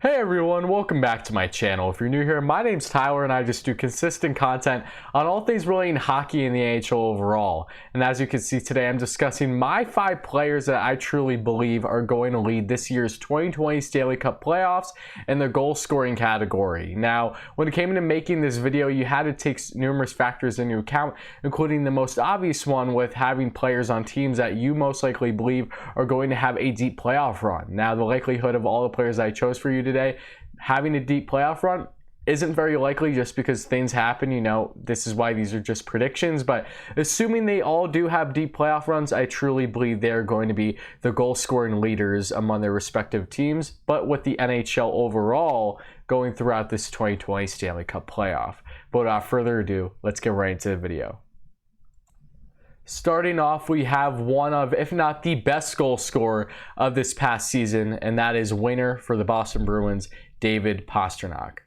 Hey everyone, welcome back to my channel. If you're new here, my name's Tyler and I just do consistent content on all things relating to hockey and the NHL overall. And as you can see today, I'm discussing my 5 players that I truly believe are going to lead this year's 2020 Stanley Cup Playoffs in the goal scoring category. Now, when it came into making this video, you had to take numerous factors into account, including the most obvious one with having players on teams that you most likely believe are going to have a deep playoff run. Now, the likelihood of all the players I chose for you today having a deep playoff run isn't very likely just because things happen. You know, this is why these are just predictions, but assuming they all do have deep playoff runs, I truly believe they're going to be the goal scoring leaders among their respective teams, but with the NHL overall going throughout this 2020 Stanley Cup playoff. But without further ado, let's get right into the video. Starting off, we have one of, if not the best goal scorer of this past season, and that is winner for the Boston Bruins, David Pastrnak.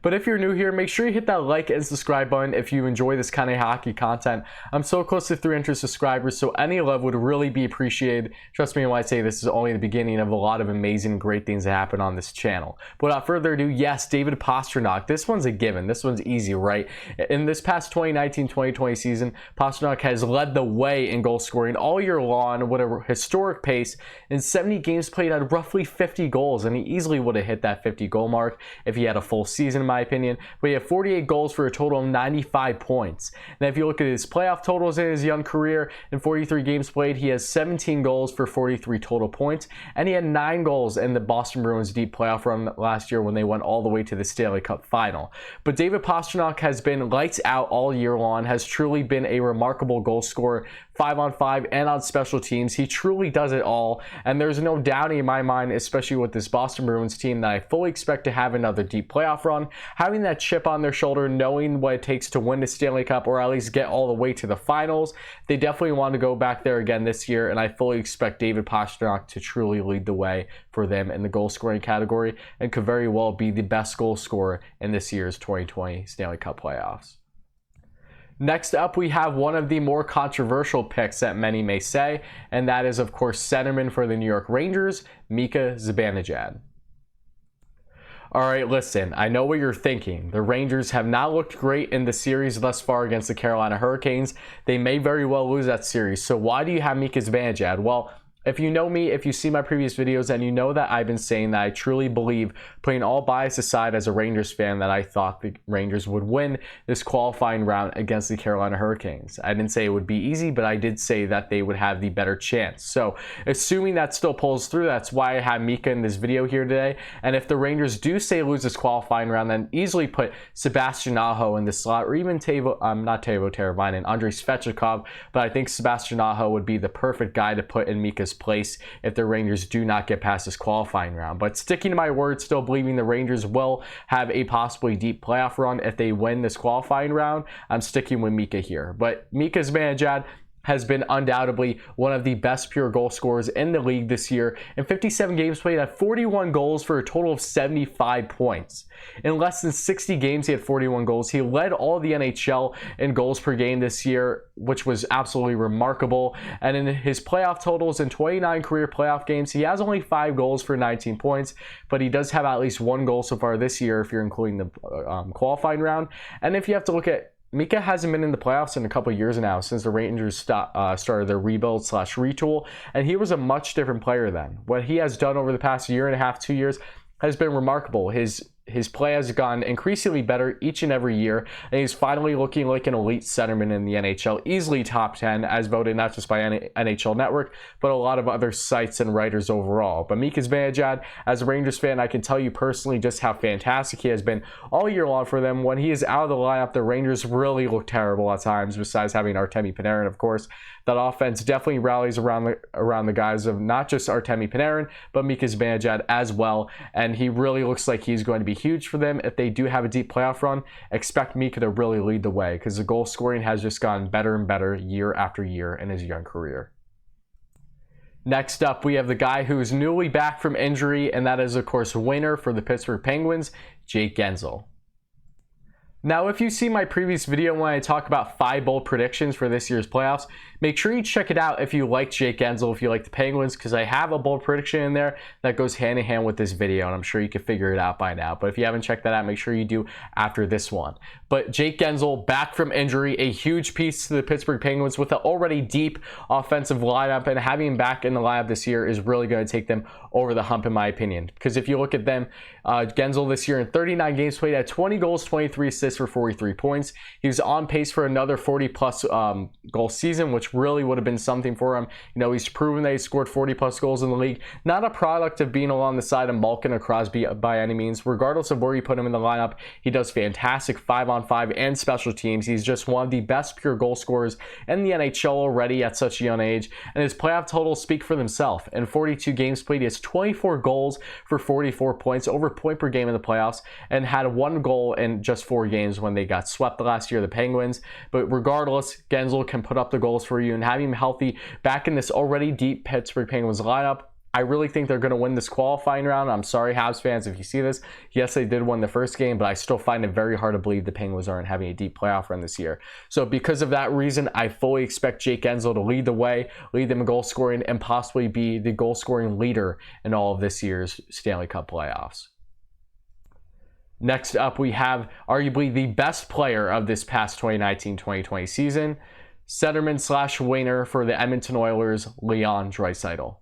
But if you're new here, make sure you hit that like and subscribe button if you enjoy this kind of hockey content. I'm so close to 300 subscribers, so any love would really be appreciated. Trust me when I say this is only the beginning of a lot of amazing, great things that happen on this channel. But without further ado, yes, David Pastrnak. This one's a given. This one's easy, right? In this past 2019-2020 season, Pastrnak has led the way in goal scoring all year long with a historic pace. In 70 games played, had roughly 50 goals, and he easily would have hit that 50 goal mark if he had a full season, in my opinion. But he had 48 goals for a total of 95 points. And if you look at his playoff totals in his young career, in 43 games played, he has 17 goals for 43 total points, and he had 9 goals in the Boston Bruins deep playoff run last year when they went all the way to the Stanley Cup final. But David Pastrnak has been lights out all year long, has truly been a remarkable goal scorer, 5-on-5 and on special teams. He truly does it all, and there's no doubting in my mind, especially with this Boston Bruins team, that I fully expect to have another deep playoff run. Having that chip on their shoulder, knowing what it takes to win the Stanley Cup or at least get all the way to the finals, they definitely want to go back there again this year, and I fully expect David Pastrnak to truly lead the way for them in the goal scoring category and could very well be the best goal scorer in this year's 2020 Stanley Cup playoffs. Next up, we have one of the more controversial picks that many may say, and that is, of course, centerman for the New York Rangers, Mika Zijad. Alright, listen, I know what you're thinking. The Rangers have not looked great in the series thus far against the Carolina Hurricanes. They may very well lose that series, so why do you have Mika Zijad? Well, if you know me, if you see my previous videos, and you know that I've been saying that I truly believe, putting all bias aside as a Rangers fan, that I thought the Rangers would win this qualifying round against the Carolina Hurricanes. I didn't say it would be easy, but I did say that they would have the better chance. So assuming that still pulls through, that's why I have Mika in this video here today. And if the Rangers do say lose this qualifying round, then easily put Sebastian Aho in the slot, or even not Teuvo Teravainen, Andrei Svechnikov, but I think Sebastian Aho would be the perfect guy to put in Mika's place if the Rangers do not get past this qualifying round. But sticking to my word, still believing the Rangers will have a possibly deep playoff run if they win this qualifying round, I'm sticking with Mika here. But Mika Zijad has been undoubtedly one of the best pure goal scorers in the league this year. In 57 games played, had 41 goals for a total of 75 points. In less than 60 games, he had 41 goals. He led all the NHL in goals per game this year, which was absolutely remarkable. And in his playoff totals in 29 career playoff games, he has only 5 goals for 19 points, but he does have at least 1 goal so far this year if you're including the qualifying round. And if you have to look at Mika hasn't been in the playoffs in a couple of years now, since the Rangers started their rebuild/retool, and he was a much different player then. What he has done over the past year and a half, 2 years, has been remarkable. His play has gone increasingly better each and every year, and he's finally looking like an elite centerman in the NHL, easily top 10 as voted not just by NHL Network, but a lot of other sites and writers overall. But Mika Zijad, as a Rangers fan, I can tell you personally just how fantastic he has been all year long for them. When he is out of the lineup, the Rangers really look terrible at times, besides having Artemi Panarin, of course. That offense definitely rallies around the guys of not just Artemi Panarin, but Mika Zijad as well, and he really looks like he's going to be huge for them if they do have a deep playoff run. Expect Mika to really lead the way, because the goal scoring has just gotten better and better year after year in his young career. Next up, we have the guy who is newly back from injury, and that is, of course, winner for the Pittsburgh Penguins, Guentzel. Now, if you see my previous video when I talk about 5 bold predictions for this year's playoffs, make sure you check it out if you like Jake Guentzel, if you like the Penguins, because I have a bold prediction in there that goes hand in hand with this video, and I'm sure you can figure it out by now. But if you haven't checked that out, make sure you do after this one. But Jake Guentzel, back from injury, a huge piece to the Pittsburgh Penguins with an already deep offensive lineup, and having him back in the lineup this year is really going to take them over the hump, in my opinion. Because if you look at them, Guentzel this year in 39 games played had 20 goals, 23 assists for 43 points. He was on pace for another 40-plus goal season, which really would have been something for him. You know, he's proven that he scored 40-plus goals in the league. Not a product of being along the side of Malkin or Crosby by any means. Regardless of where you put him in the lineup, he does fantastic 5-on-5 and special teams. He's just one of the best pure goal scorers in the NHL already at such a young age, and his playoff totals speak for themselves. In 42 games played, he has 24 goals for 44 points, over a point per game in the playoffs, and had 1 goal in just 4 games when they got swept last year, the Penguins. But regardless, Guentzel can put up the goals for you, and having him healthy back in this already deep Pittsburgh Penguins lineup, I really think they're going to win this qualifying round. I'm sorry, Habs fans, if you see this. Yes, they did win the first game, but I still find it very hard to believe the Penguins aren't having a deep playoff run this year. So because of that reason, I fully expect Jake Guentzel to lead the way, lead them in goal scoring, and possibly be the goal scoring leader in all of this year's Stanley Cup playoffs. Next up, we have arguably the best player of this past 2019-2020 season, centerman/winger for the Edmonton Oilers, Leon Draisaitl.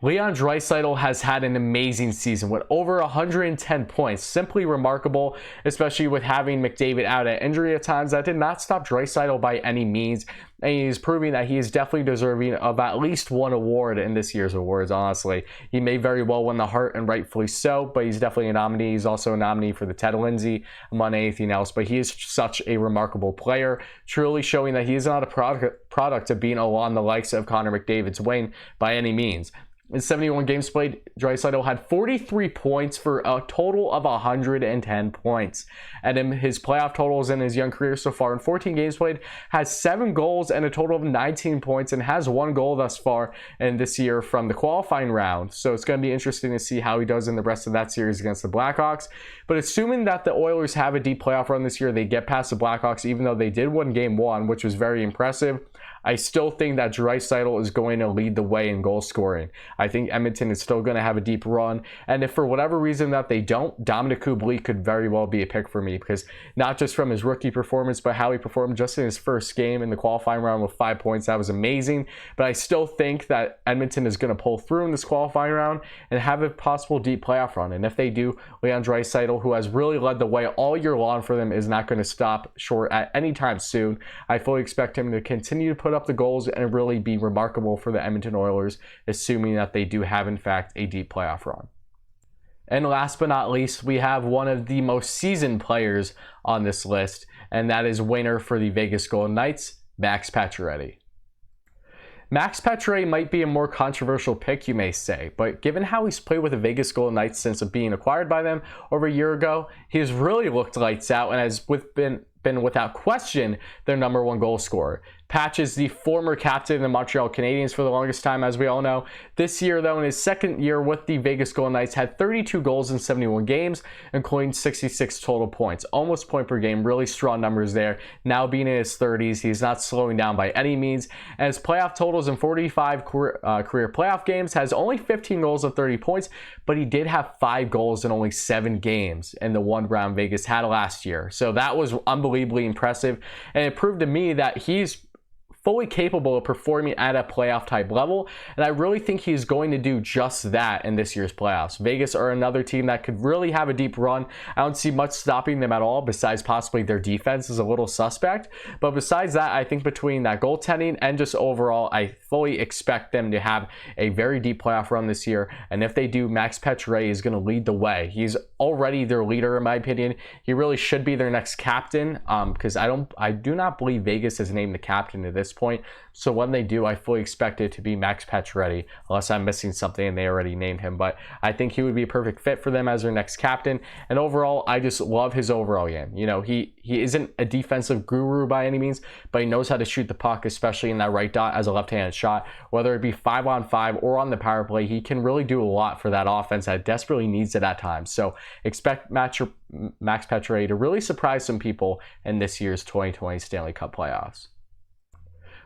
Leon Draisaitl has had an amazing season with over 110 points. Simply remarkable, especially with having McDavid out at injury at times. That did not stop Draisaitl by any means, and he is proving that he is definitely deserving of at least one award in this year's awards, honestly. He may very well win the Hart, and rightfully so, but he's definitely a nominee. He's also a nominee for the Ted Lindsay, among anything else, but he is such a remarkable player, truly showing that he is not a product of being along the likes of Connor McDavid's Wayne by any means. In 71 games played, Draisaitl had 43 points for a total of 110 points. And in his playoff totals in his young career so far, in 14 games played, has 7 goals and a total of 19 points, and has 1 goal thus far in this year from the qualifying round. So it's going to be interesting to see how he does in the rest of that series against the Blackhawks. But assuming that the Oilers have a deep playoff run this year, they get past the Blackhawks, even though they did win Game 1, which was very impressive, I still think that Draisaitl is going to lead the way in goal scoring. I think Edmonton is still going to have a deep run. And if for whatever reason that they don't, Dominic Kubalik could very well be a pick for me, because not just from his rookie performance, but how he performed just in his first game in the qualifying round with 5 points. That was amazing. But I still think that Edmonton is going to pull through in this qualifying round and have a possible deep playoff run. And if they do, Leon Draisaitl, who has really led the way all year long for them, is not going to stop short at any time soon. I fully expect him to continue to put up the goals and really be remarkable for the Edmonton Oilers, assuming that they do have in fact a deep playoff run. And last but not least, we have one of the most seasoned players on this list, and that is winner for the Vegas Golden Knights, Max Pacioretty. Max Pacioretty might be a more controversial pick, you may say, but given how he's played with the Vegas Golden Knights since being acquired by them over a year ago, he has really looked lights out and has been without question their #1 goal scorer. Patch is the former captain of the Montreal Canadiens for the longest time, as we all know. This year, though, in his second year with the Vegas Golden Knights, had 32 goals in 71 games, including 66 total points. Almost point per game, really strong numbers there. Now being in his 30s, he's not slowing down by any means. And his playoff totals in 45 career playoff games has only 15 goals and 30 points, but he did have 5 goals in only 7 games in the one round Vegas had last year. So that was unbelievably impressive, and it proved to me that he's fully capable of performing at a playoff type level, and I really think he's going to do just that in this year's playoffs. Vegas are another team that could really have a deep run. I don't see much stopping them at all, besides possibly their defense is a little suspect, but besides that, I think between that goaltending and just overall, I fully expect them to have a very deep playoff run this year, and if they do, Max Pacioretty is going to lead the way. He's already their leader, in my opinion. He really should be their next captain, because I do not believe Vegas has named the captain to this point. So when they do, I fully expect it to be Max Pacioretty, unless I'm missing something and they already named him. But I think he would be a perfect fit for them as their next captain. And overall, I just love his overall game. You know, he isn't a defensive guru by any means, but he knows how to shoot the puck, especially in that right dot as a left-handed shot. Whether it be 5-on-5 or on the power play, he can really do a lot for that offense that desperately needs it at times. So expect Max Pacioretty to really surprise some people in this year's 2020 Stanley Cup playoffs.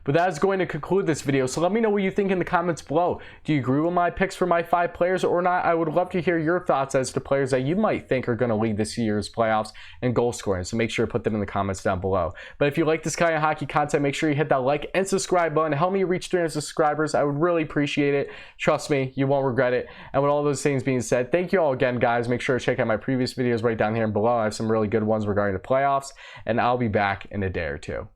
But that is going to conclude this video, so let me know what you think in the comments below. Do you agree with my picks for my 5 players or not? I would love to hear your thoughts as to players that you might think are going to lead this year's playoffs and goal scoring, so make sure to put them in the comments down below. But if you like this kind of hockey content, make sure you hit that like and subscribe button. Help me reach 300 subscribers. I would really appreciate it. Trust me, you won't regret it. And with all those things being said, thank you all again, guys. Make sure to check out my previous videos right down here and below. I have some really good ones regarding the playoffs, and I'll be back in a day or two.